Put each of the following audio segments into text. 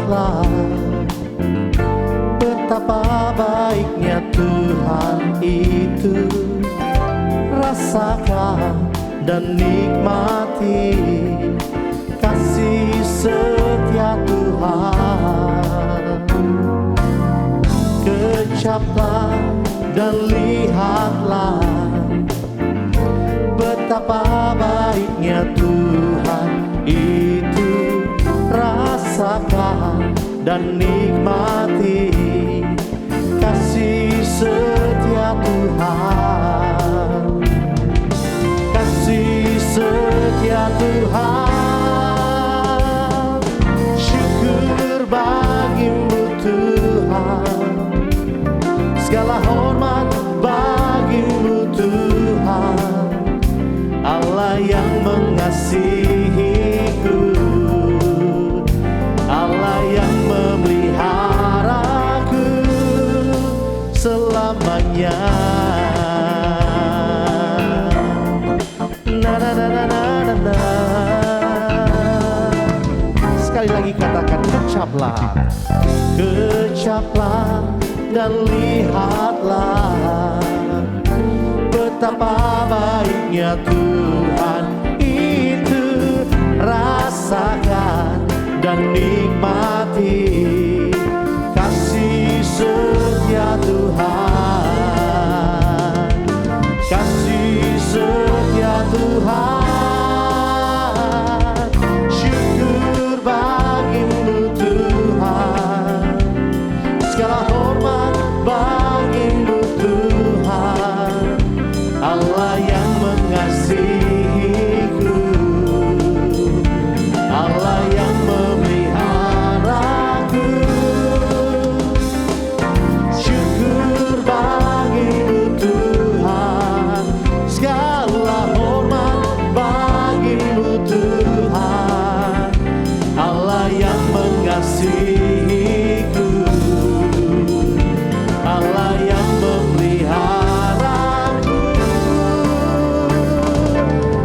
lihatlah betapa baiknya Tuhan itu. Rasakan dan nikmati kasih setia Tuhan. Kecaplah dan lihatlah betapa baiknya Tuhan itu. Rasakan dan nikmati kasih setia Tuhan. Kasih setia Tuhan. Syukur bagimu Tuhan. Segala hormat bagimu Tuhan. Allah yang mengasihiku, Allah yang memeliharaku selamanya. Na na na na na na na. Sekali lagi katakan, kecaplah, kecaplah dan lihatlah betapa baiknya Tuhan itu. Rasakan dan nikmati kasih setia Tuhan. Kasih setia Tuhan. Syukur bagimu Tuhan. Segala hormat bagimu Tuhan. Allah yang mengasihiku, Allah yang memeliharaku. Syukur bagimu Tuhan. Segala hormat bagimu Tuhan. Allah yang mengasihiku, Allah yang memeliharaku.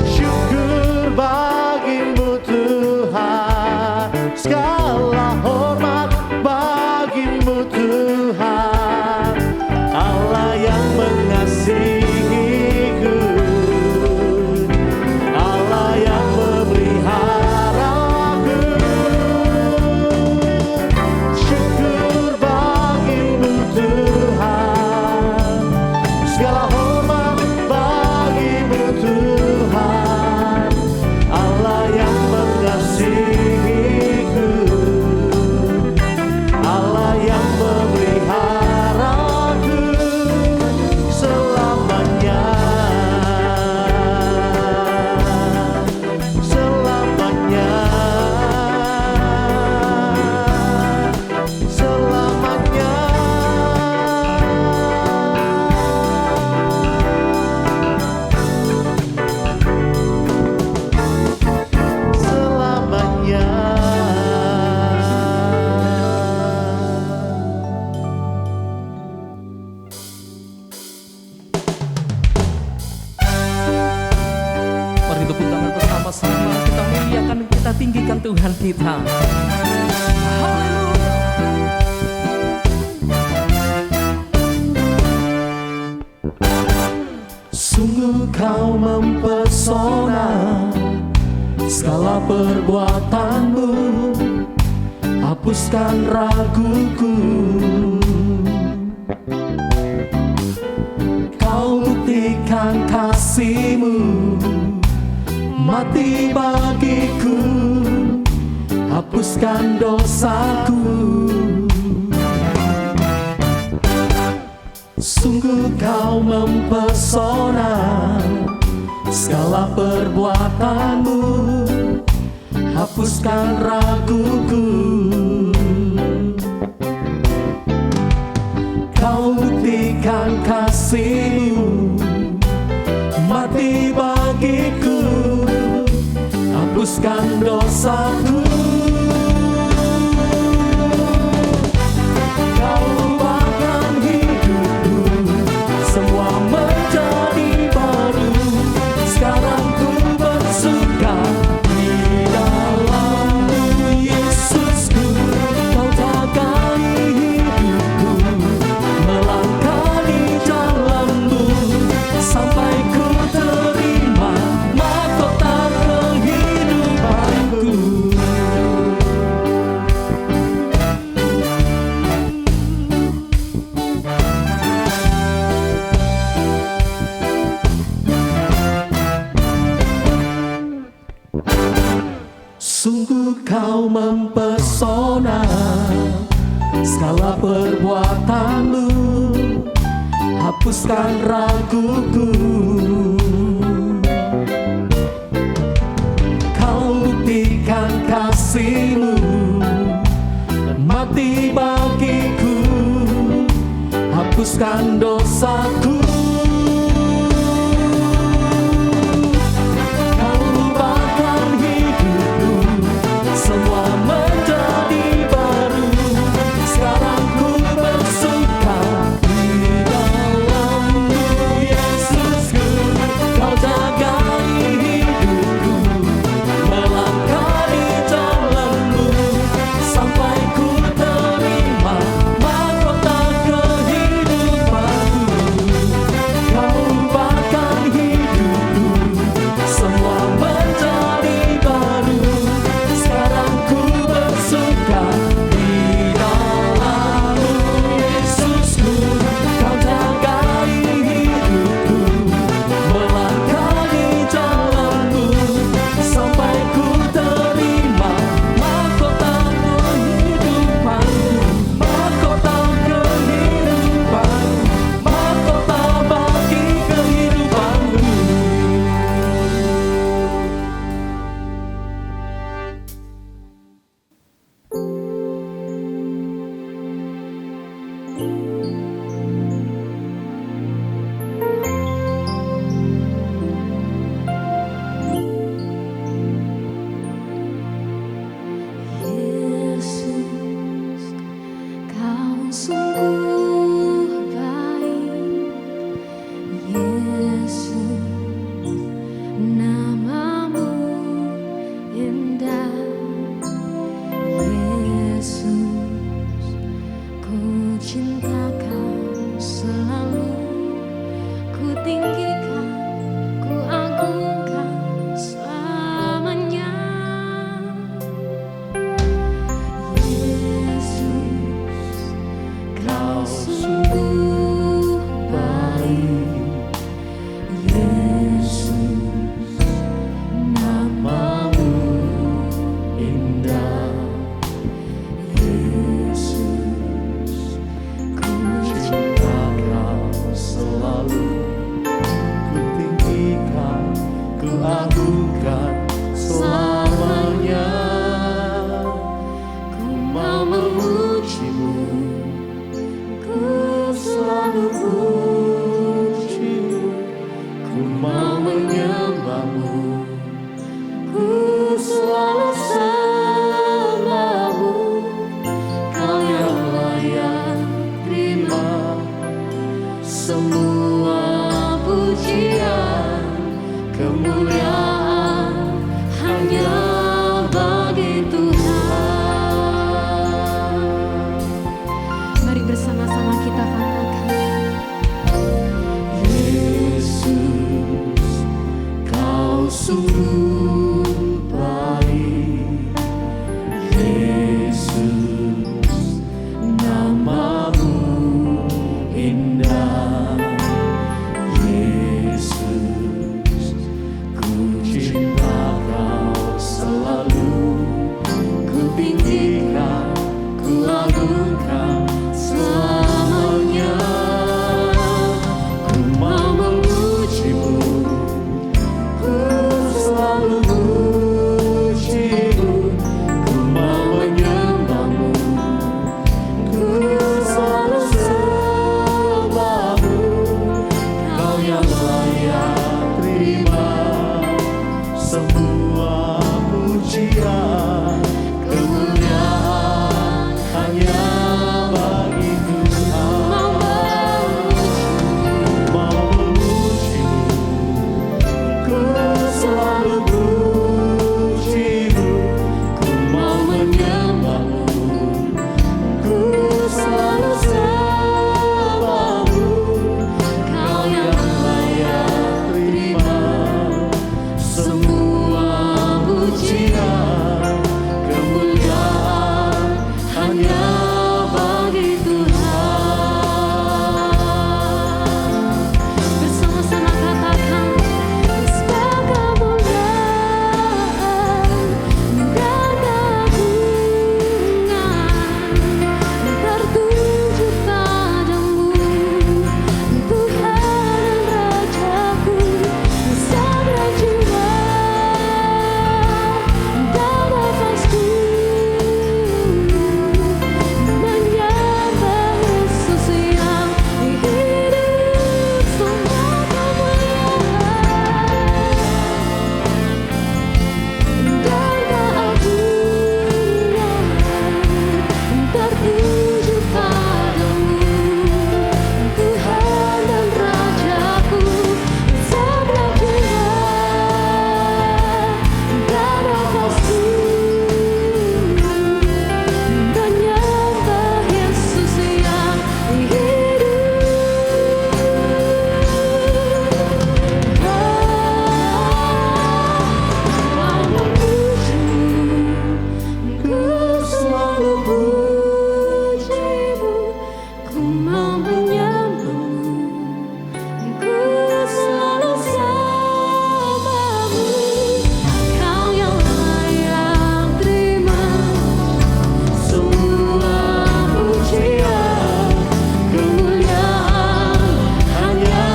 Syukur bagimu Tuhan. Segala hormat bagimu Tuhan. Allah yang mengasihiku, Allah yang memeliharaku. Syukur bagimu Tuhan. Segala hormat bagimu Tuhan. Allah yang mengasihiku, Allah yang memeliharaku selamanya. Selamanya. Selamanya. Selamanya. Mari tepuk tangan bersama-sama, kita muliakan, kita tinggikan Tuhan kita. Haleluya. Sungguh kau mempesona, segala perbuatanmu hapuskan raguku. Kau buktikan kasih-Mu, mati bagiku, hapuskan dosaku. Sungguh kau mempesona, segala perbuatanmu hapuskan raguku. Kau buktikan kasih-Mu, mati bagiku, hapuskan dosaku. Kau ubahkan hidupku, semua menjadi baru. Sekarang ku bersuka di dalam-Mu, Yesusku. hapuskan raguku. Kau buktikan kasih-Mu, mati bagiku, hapuskan dosaku. Kau ubahkan hidupku, semua menjadi baru. Sekarang ku bersuka di dalam-Mu, Yesusku. Kau jagai hidupku, melangkah di jalan-Mu, sampai ku terima mahkota kehidupanku. Kau ubahkan hidupku, semua menjadi baru. Sekarang ku bersuka di dalam-Mu, Yesusku. Kau jagai hidupku, melangkah di jalan-Mu, sampai ku terima mahkota kehidupanku. Mahkota kehidupanku, mahkota bagi kehidupanku. Yesus, Kau sungguh baik. Yesus, nama-Mu indah. Yesus, ku cinta Kau selalu. Ku tinggikan, ku agungkan selamanya. Yesus, Kau sungguh baik. Yesus, nama-Mu indah. Yesus, ku cinta Kau selalu, ku tinggikan, ku agungkan selamanya. Ku mau memuji-Mu, ku selalu puji-Mu. Ku mau menyembah-Mu, Ku selalu sembah-Mu. Kau yang layak terima semua pujian, kemuliaan hanya bagi Tuhan. Mari bersama-sama kita katakan, Yesus. Kau sungguh baik. Yesus, nama-Mu indah. menyembahmu, ku selalu sembahmu. Kau yang layak terima semua pujian, kemuliaan hanya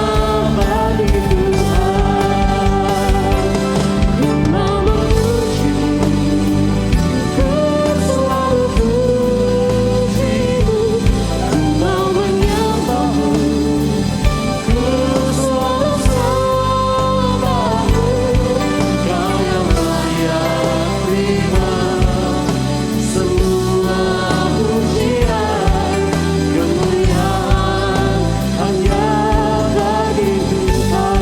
bagi Tuhan. Ku mau memujimu, ku selalu pujimu, ku mau menyembahmu, ku selalu sembahmu. Kau yang layak terima semua pujian, kemuliaan hanya bagi Tuhan.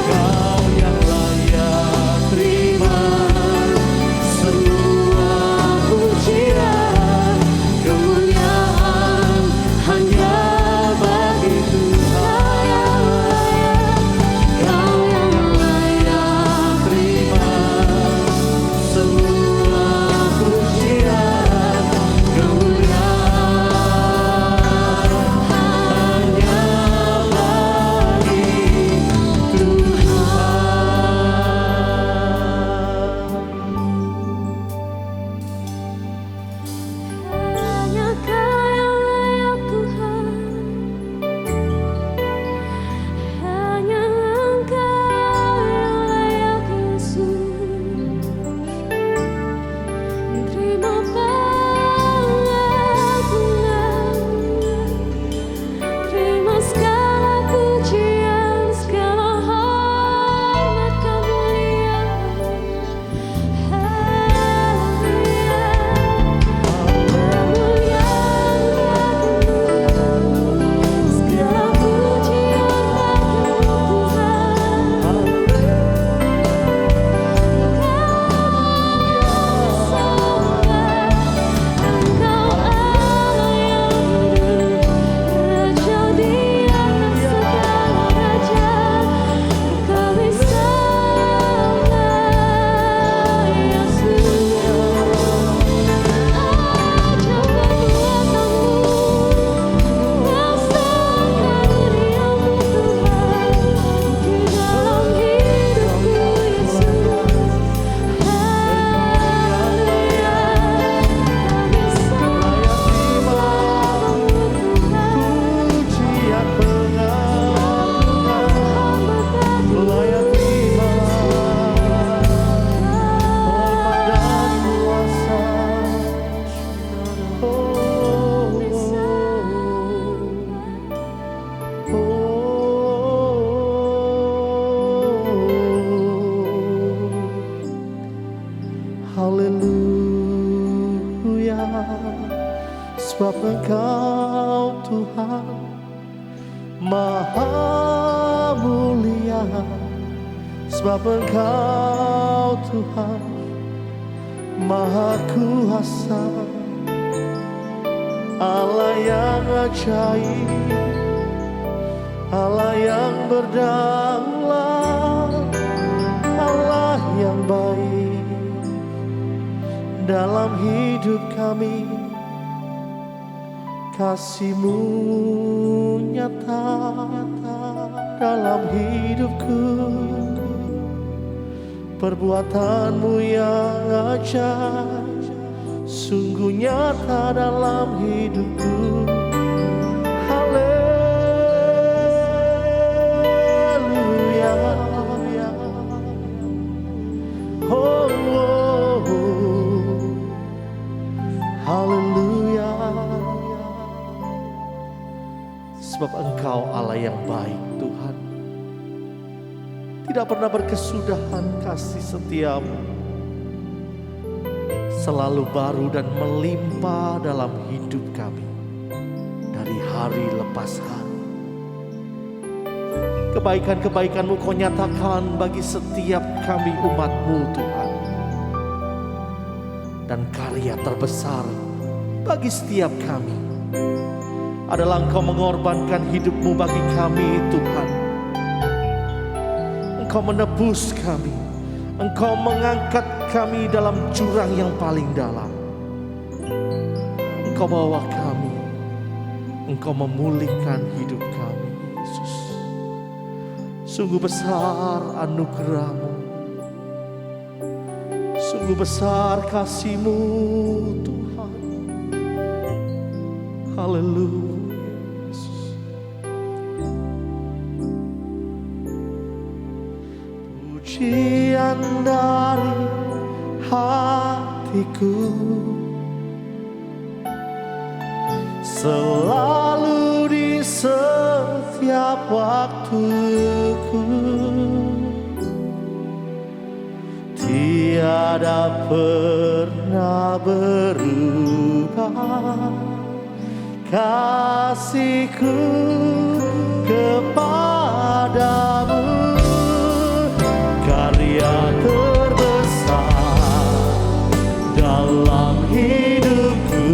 Kau yang layak terima semua pujian, kemuliaan hanya bagi Tuhan. Kau yang layak terima semua pujian, kemuliaan hanya bagi Tuhan. Hanya Kau yang layak Tuhan, hanya Engkau yang layak Yesus. Terima pengagungan, terima segala pujian, segala hormat kemuliaan. Haleluya, kemuliaan bagimu, segala pujian Haleluya, sebab Engkau Tuhan Maha mulia, sebab Engkau Tuhan Maha kuasa, Allah yang ajaib, Allah yang berdaulat, Allah yang baik dalam hidup kami. Kasih-Mu nyata dalam hidupku, perbuatan-Mu yang ajaib sungguh nyata dalam hidupku. Haleluya, oh, oh, oh. Haleluya, sebab Engkau Allah yang baik Tuhan, tidak pernah berkesudahan kasih setia-Mu, selalu baru dan melimpah dalam hidup kami dari hari lepas hari. Kebaikan-kebaikan-Mu Kau nyatakan bagi setiap kami umat-Mu Tuhan, dan karya terbesar bagi setiap kami adalah Engkau mengorbankan hidup-Mu bagi kami Tuhan. Engkau menebus kami, Engkau mengangkat kami dalam jurang yang paling dalam. Engkau bawa kami Engkau memulihkan hidup kami, Yesus. Sungguh besar anugerah-Mu, sungguh besar kasih-Mu Tuhan. Haleluya, Yesus. Pujian dari hatiku selalu di setiap waktuku, tiada pernah berubah kasihku kepadamu. Karya terbesar dalam hidupku,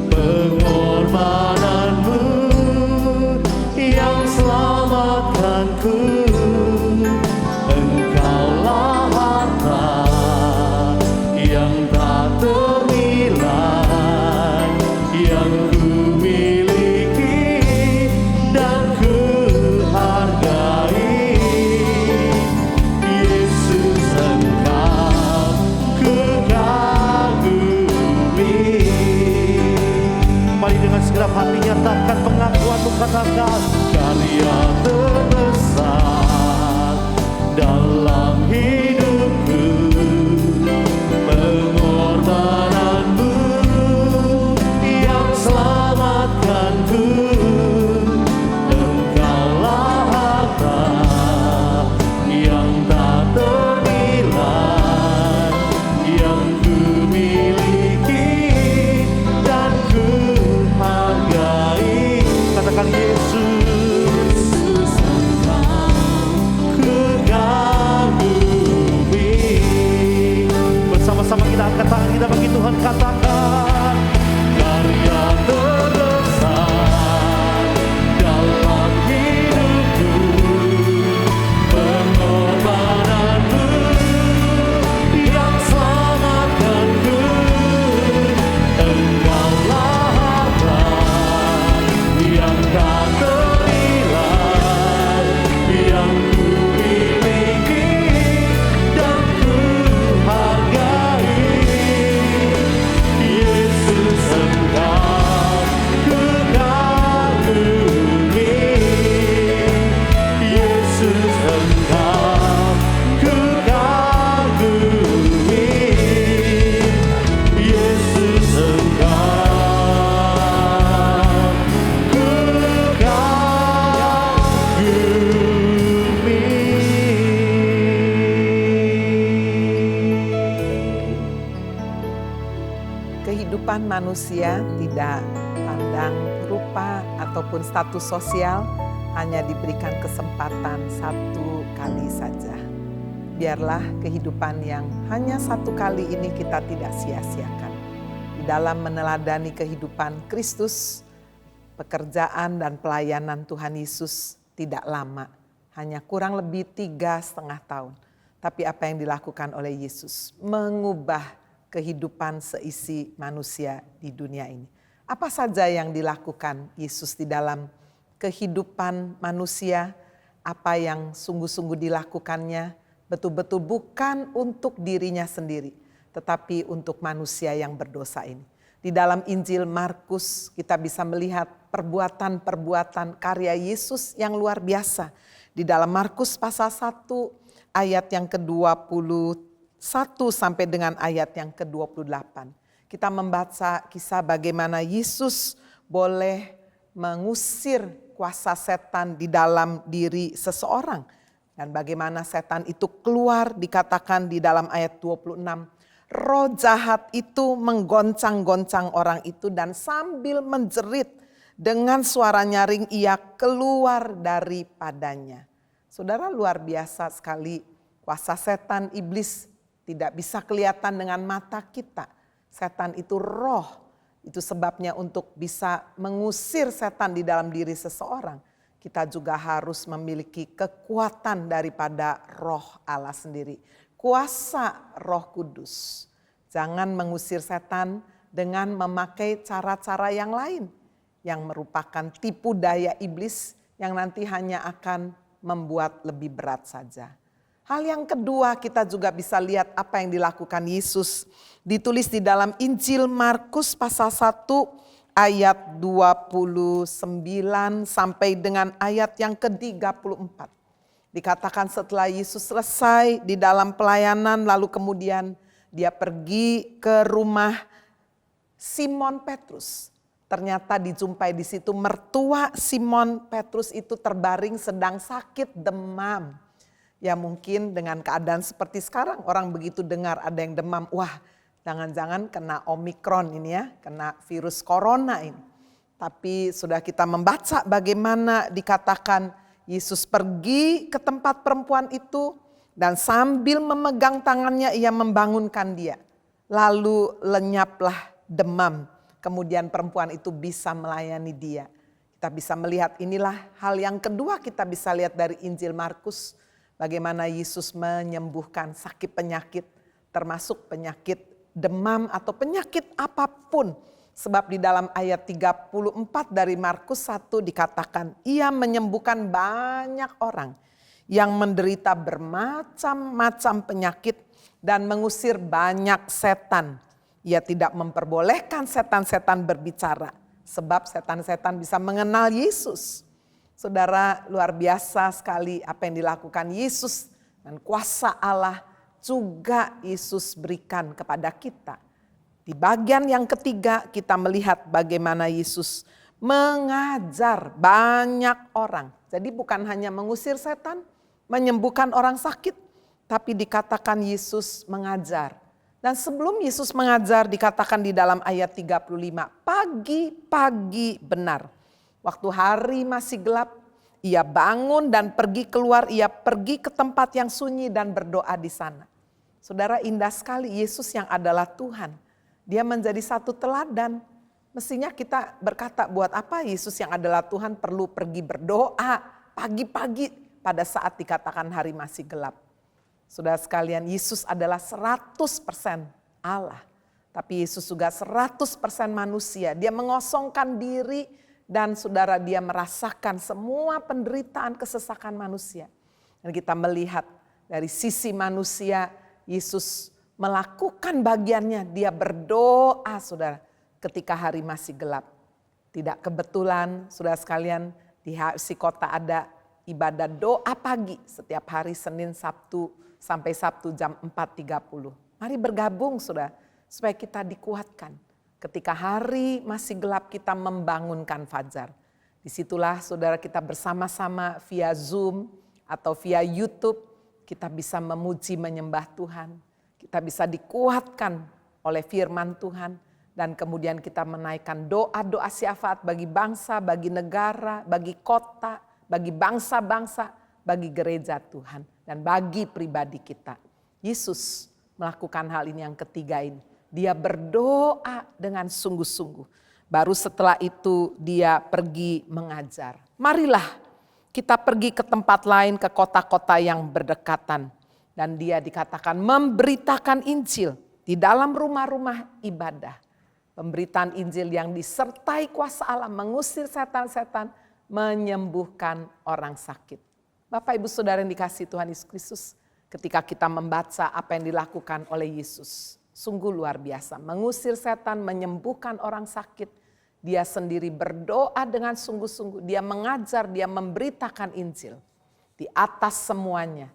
pengorbananmu yang selamatkanku. Engkaulah harta yang tak ternilai yang ku miliki dan ku hargai. Yesus, Engkau ku kagumi. Mari dengan segenap hati nyatakan pengakuan-Mu, katakan karya terbesar dalam hidupku, pengorbananmu yang selamatkanku. Engkaulah harta yang tak ternilai yang ku miliki dan ku hargai. Katakan Yesus, ku kagumi. Bersama-sama kita angkat tangan kita bagi Tuhan, katakan karya terbesar dalam hidupku, pengorbananmu yang selamatkanku. Engkaulah harta yang tak ternilai yang ku miliki dan ku hargai. Yesus, Engkau ku kagumi. Yesus, Engkau ku kagumi. Yesus, Engkau ku kagumi. Kehidupan manusia tidak pandang rupa ataupun status sosial, hanya diberikan kesempatan satu kali saja. Biarlah kehidupan yang hanya satu kali ini kita tidak sia-siakan. Di dalam meneladani kehidupan Kristus, pekerjaan dan pelayanan Tuhan Yesus tidak lama, hanya kurang lebih 3,5 tahun. Tapi apa yang dilakukan oleh Yesus mengubah kehidupan seisi manusia di dunia ini. Apa saja yang dilakukan Yesus di dalam kehidupan manusia, apa yang sungguh-sungguh dilakukannya, betul-betul bukan untuk dirinya sendiri, tetapi untuk manusia yang berdosa ini. Di dalam Injil Markus kita bisa melihat perbuatan-perbuatan karya Yesus yang luar biasa. Di dalam Markus pasal 1 ayat yang ke-21 sampai dengan ayat yang ke-28. Kita membaca kisah bagaimana Yesus boleh mengusir kuasa setan di dalam diri seseorang. Dan bagaimana setan itu keluar, dikatakan di dalam ayat 26. Roh jahat itu menggoncang-goncang orang itu dan sambil menjerit dengan suara nyaring ia keluar daripadanya. Saudara, luar biasa sekali kuasa setan, iblis tidak bisa kelihatan dengan mata kita. Setan itu roh, itu sebabnya untuk bisa mengusir setan di dalam diri seseorang, kita juga harus memiliki kekuatan daripada roh Allah sendiri. Kuasa Roh Kudus. Jangan mengusir setan dengan memakai cara-cara yang lain. yang merupakan tipu daya iblis yang nanti hanya akan membuat lebih berat saja. Hal yang kedua, kita juga bisa lihat apa yang dilakukan Yesus. Ditulis di dalam Injil Markus pasal 1 ayat 29 sampai dengan ayat yang ke-34. Dikatakan setelah Yesus selesai di dalam pelayanan, lalu kemudian dia pergi ke rumah Simon Petrus. Ternyata dijumpai di situ mertua Simon Petrus itu terbaring sedang sakit demam. Ya mungkin dengan keadaan seperti sekarang orang begitu dengar ada yang demam. Wah, jangan-jangan kena Omikron ini ya, kena virus corona ini. Tapi sudah kita membaca bagaimana dikatakan Yesus pergi ke tempat perempuan itu dan sambil memegang tangannya ia membangunkan dia. Lalu lenyaplah demam. Kemudian perempuan itu bisa melayani dia. Kita bisa melihat inilah hal yang kedua kita bisa lihat dari Injil Markus. Bagaimana Yesus menyembuhkan sakit penyakit, termasuk penyakit demam atau penyakit apapun. Sebab di dalam ayat 34 dari Markus 1 dikatakan ia menyembuhkan banyak orang yang menderita bermacam-macam penyakit dan mengusir banyak setan. Ia tidak memperbolehkan setan-setan berbicara sebab setan-setan bisa mengenal Yesus. Saudara, luar biasa sekali apa yang dilakukan Yesus dan kuasa Allah juga Yesus berikan kepada kita. Di bagian yang ketiga kita melihat bagaimana Yesus mengajar banyak orang. Jadi bukan hanya mengusir setan, menyembuhkan orang sakit, tapi dikatakan Yesus mengajar. Dan sebelum Yesus mengajar dikatakan di dalam ayat 35, pagi-pagi benar. Waktu hari masih gelap, ia bangun dan pergi keluar, ia pergi ke tempat yang sunyi dan berdoa di sana. Saudara, indah sekali Yesus yang adalah Tuhan. Dia menjadi satu teladan. Mestinya kita berkata, buat apa Yesus yang adalah Tuhan perlu pergi berdoa pagi-pagi pada saat dikatakan hari masih gelap. Saudara sekalian, Yesus adalah 100% Allah. Tapi Yesus juga 100% manusia. Dia mengosongkan diri dan saudara dia merasakan semua penderitaan kesesakan manusia. Dan kita melihat dari sisi manusia, Yesus melakukan bagiannya. Dia berdoa saudara ketika hari masih gelap. Tidak kebetulan saudara sekalian di HFC Kota ada ibadah doa pagi setiap hari Senin, Sabtu, sampai Sabtu jam 4.30. Mari bergabung saudara, supaya kita dikuatkan. Ketika hari masih gelap kita membangunkan fajar. Disitulah saudara kita bersama-sama via Zoom atau via YouTube. Kita bisa memuji menyembah Tuhan. Kita bisa dikuatkan oleh firman Tuhan. Dan kemudian kita menaikkan doa-doa syafaat bagi bangsa, bagi negara, bagi kota, bagi bangsa-bangsa, bagi gereja Tuhan. Dan bagi pribadi kita. Yesus melakukan hal ini yang ketiga ini. Dia berdoa dengan sungguh-sungguh. Baru setelah itu dia pergi mengajar. Marilah kita pergi ke tempat lain, ke kota-kota yang berdekatan. Dan dia dikatakan memberitakan Injil di dalam rumah-rumah ibadah. Pemberitaan Injil yang disertai kuasa Allah, mengusir setan-setan, menyembuhkan orang sakit. Bapak Ibu Saudara yang dikasihi Tuhan Yesus Kristus, ketika kita membaca apa yang dilakukan oleh Yesus, sungguh luar biasa. Mengusir setan, menyembuhkan orang sakit. Dia sendiri berdoa dengan sungguh-sungguh. Dia mengajar, dia memberitakan Injil. Di atas semuanya,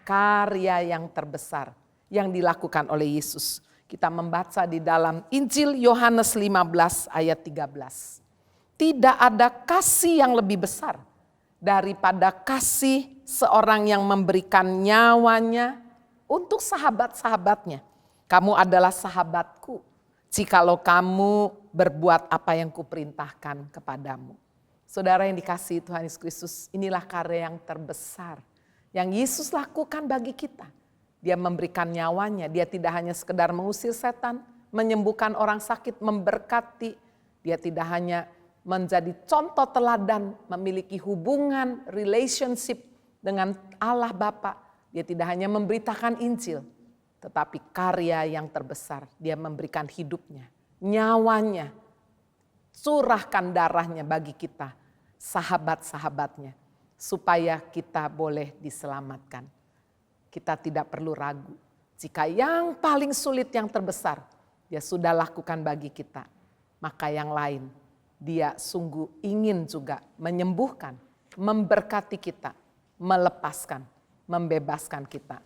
karya yang terbesar yang dilakukan oleh Yesus. Kita membaca di dalam Injil Yohanes 15 ayat 13. Tidak ada kasih yang lebih besar daripada kasih seorang yang memberikan nyawanya untuk sahabat-sahabatnya. Kamu adalah sahabatku jikalau kamu berbuat apa yang kuperintahkan kepadamu. Saudara yang dikasihi Tuhan Yesus Kristus, inilah karya yang terbesar yang Yesus lakukan bagi kita. Dia memberikan nyawanya, dia tidak hanya sekedar mengusir setan, menyembuhkan orang sakit, memberkati. Dia tidak hanya menjadi contoh teladan, memiliki hubungan, relationship dengan Allah Bapa. Dia tidak hanya memberitakan Injil, tetapi karya yang terbesar. Dia memberikan hidupnya, nyawanya, curahkan darahnya bagi kita, sahabat-sahabatnya, supaya kita boleh diselamatkan. Kita tidak perlu ragu. Jika yang paling sulit, yang terbesar, Dia sudah lakukan bagi kita, maka yang lain Dia sungguh ingin juga menyembuhkan, memberkati kita, melepaskan, membebaskan kita.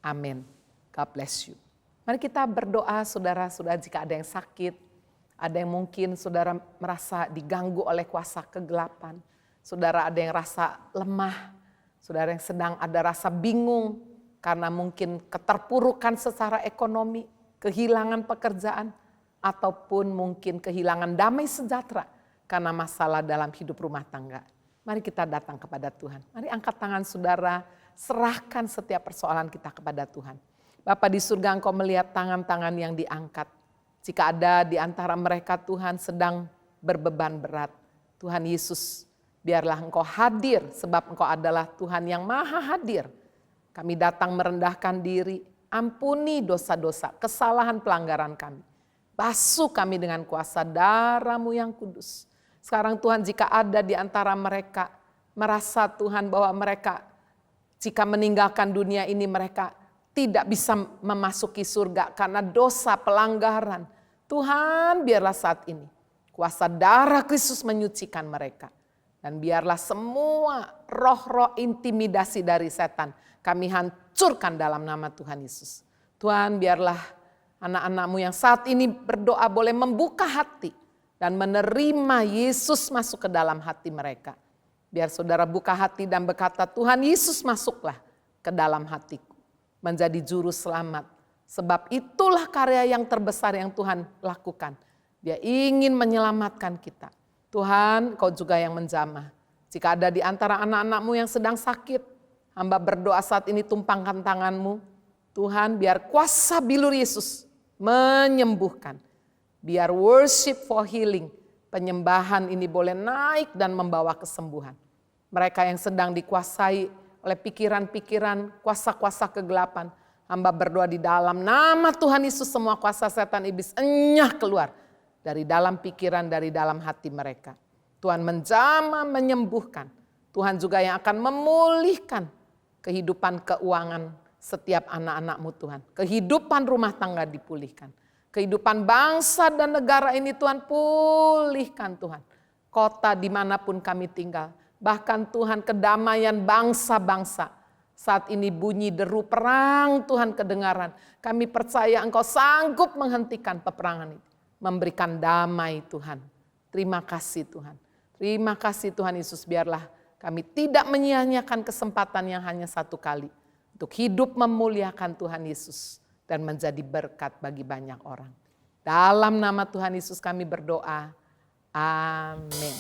Amin. God bless you. Mari kita berdoa saudara-saudara, jika ada yang sakit, ada yang mungkin saudara merasa diganggu oleh kuasa kegelapan, saudara ada yang rasa lemah, saudara yang sedang ada rasa bingung karena mungkin keterpurukan secara ekonomi, kehilangan pekerjaan, ataupun mungkin kehilangan damai sejahtera karena masalah dalam hidup rumah tangga. Mari kita datang kepada Tuhan. Mari angkat tangan saudara, serahkan setiap persoalan kita kepada Tuhan. Bapa di surga, Engkau melihat tangan-tangan yang diangkat. Jika ada di antara mereka Tuhan sedang berbeban berat, Tuhan Yesus, biarlah Engkau hadir sebab Engkau adalah Tuhan yang maha hadir. Kami datang merendahkan diri, ampuni dosa-dosa, kesalahan pelanggaran kami. Basuh kami dengan kuasa darah-Mu yang kudus. Sekarang Tuhan, jika ada di antara mereka merasa Tuhan bahwa mereka jika meninggalkan dunia ini mereka tidak bisa memasuki surga karena dosa pelanggaran. Tuhan, biarlah saat ini kuasa darah Kristus menyucikan mereka. Dan biarlah semua roh-roh intimidasi dari setan kami hancurkan dalam nama Tuhan Yesus. Tuhan, biarlah anak-anak-Mu yang saat ini berdoa boleh membuka hati dan menerima Yesus masuk ke dalam hati mereka. Biar saudara buka hati dan berkata, Tuhan Yesus masuklah ke dalam hatiku, menjadi juru selamat. Sebab itulah karya yang terbesar yang Tuhan lakukan. Dia ingin menyelamatkan kita. Tuhan, Kau juga yang menjamah. Jika ada di antara anak-anak-Mu yang sedang sakit, hamba berdoa saat ini, tumpangkan tangan-Mu. Tuhan, biar kuasa bilur Yesus menyembuhkan. Biar worship for healing, penyembahan ini boleh naik dan membawa kesembuhan. Mereka yang sedang dikuasai oleh pikiran-pikiran, kuasa-kuasa kegelapan, hamba berdoa di dalam nama Tuhan Yesus, semua kuasa setan iblis enyah keluar dari dalam pikiran, dari dalam hati mereka. Tuhan menjamah, menyembuhkan. Tuhan juga yang akan memulihkan kehidupan keuangan setiap anak-anak-Mu Tuhan. Kehidupan rumah tangga dipulihkan. Kehidupan bangsa dan negara ini Tuhan pulihkan Tuhan. Kota dimanapun kami tinggal. Bahkan Tuhan kedamaian bangsa-bangsa. Saat ini bunyi deru perang Tuhan kedengaran. Kami percaya Engkau sanggup menghentikan peperangan itu. Memberikan damai Tuhan. Terima kasih Tuhan. Terima kasih Tuhan Yesus, biarlah kami tidak menyia-nyiakan kesempatan yang hanya satu kali. Untuk hidup memuliakan Tuhan Yesus. Dan menjadi berkat bagi banyak orang. Dalam nama Tuhan Yesus kami berdoa. Amin.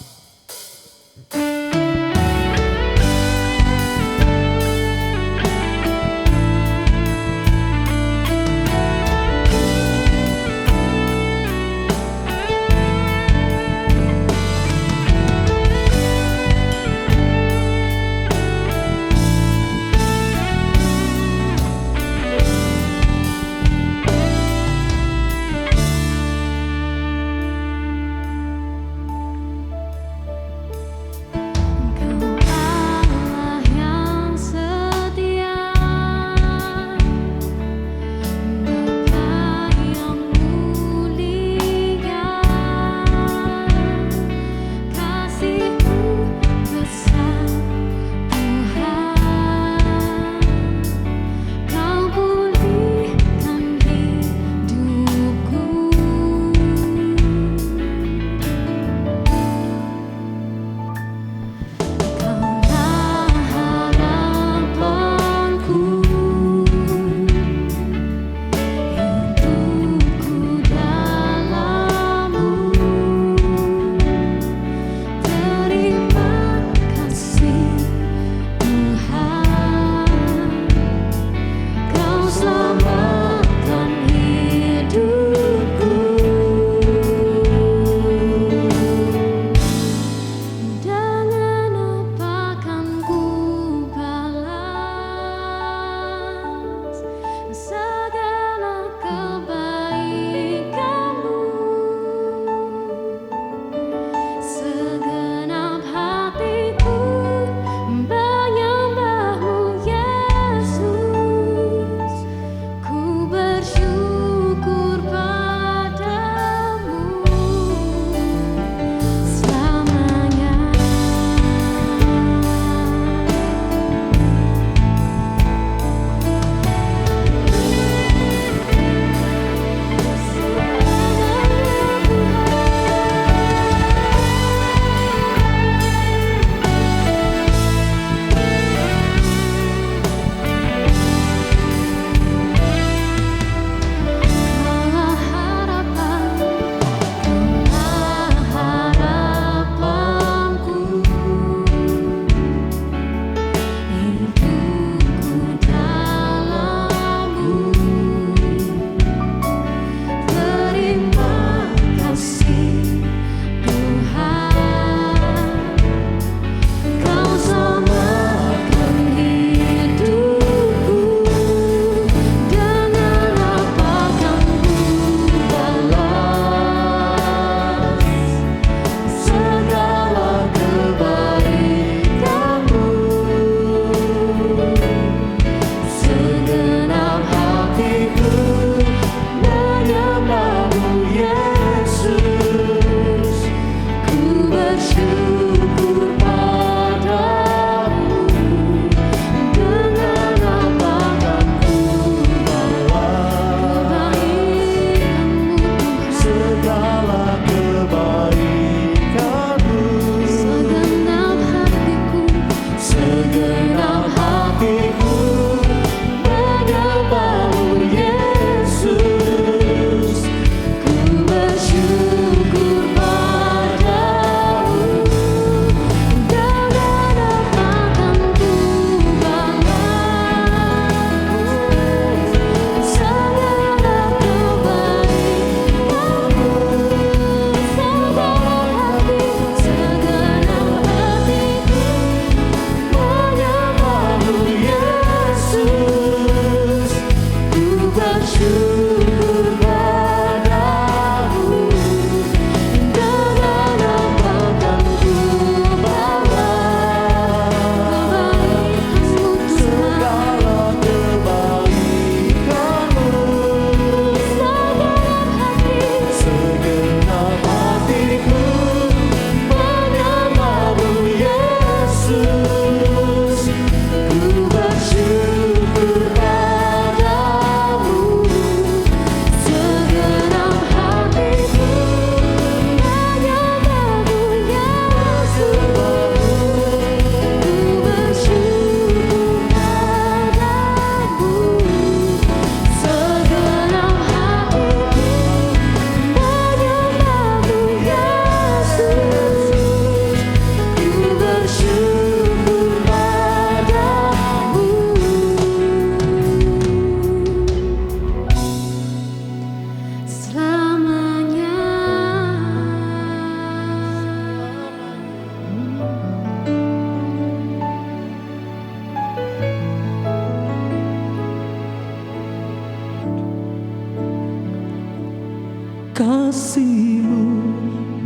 kasih-Mu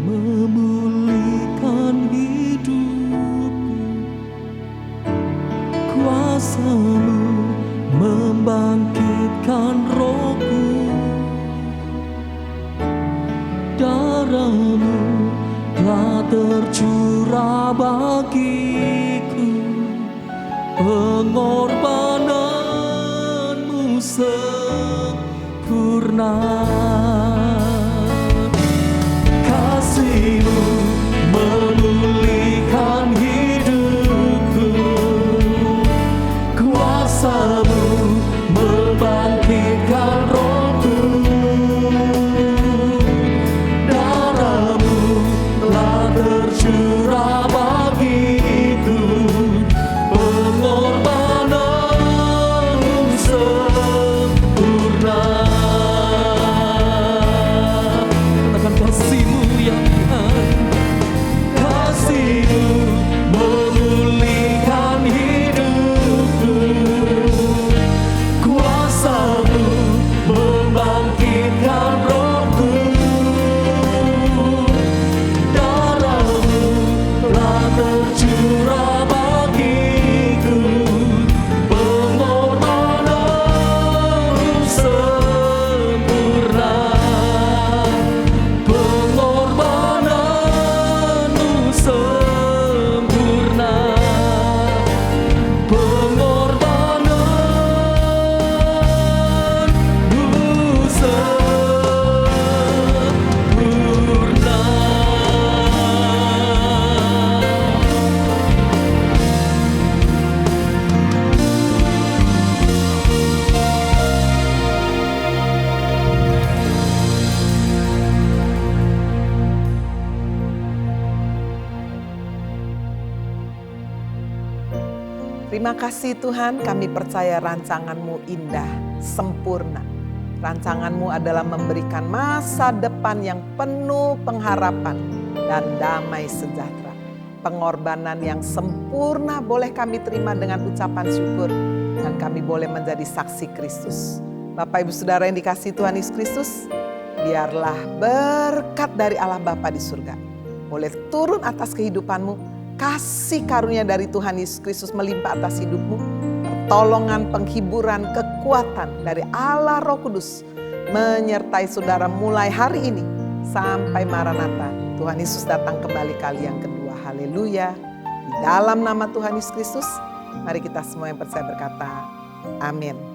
memulihkan hidupku, kuasa-Mu membangkitkan rohku, darah-Mu telah tercurah bagiku, pengorbanan-Mu sempurna. Kasih-Mu memulihkan hidupku, kuasa-Mu membangkitkan rohku, darah-Mu telah tercurah bagiku, pengorbanan-Mu sempurna. Katakan kasih-Mu ya Tuhan, kasih-Mu memulihkan hidupku, kuasa-Mu membangkitkan rohku, darah-Mu telah tercurah bagiku, pengorbanan-Mu sempurna, pengorbanan-Mu sempurna, pengorbanan-Mu sempurna. Terima kasih Tuhan, kami percaya rancangan-Mu indah, sempurna. Rancangan-Mu adalah memberikan masa depan yang penuh pengharapan dan damai sejahtera. Pengorbanan yang sempurna boleh kami terima dengan ucapan syukur, dan kami boleh menjadi saksi Kristus. Bapak Ibu Saudara yang dikasihi Tuhan Yesus Kristus, biarlah berkat dari Allah Bapa di surga boleh turun atas kehidupanmu. Kasih karunia dari Tuhan Yesus Kristus melimpah atas hidupmu. Pertolongan, penghiburan, kekuatan dari Allah Roh Kudus menyertai saudara mulai hari ini sampai Maranatha. Tuhan Yesus datang kembali kali yang kedua. Haleluya. Di dalam nama Tuhan Yesus Kristus, mari kita semua yang percaya berkata, amin.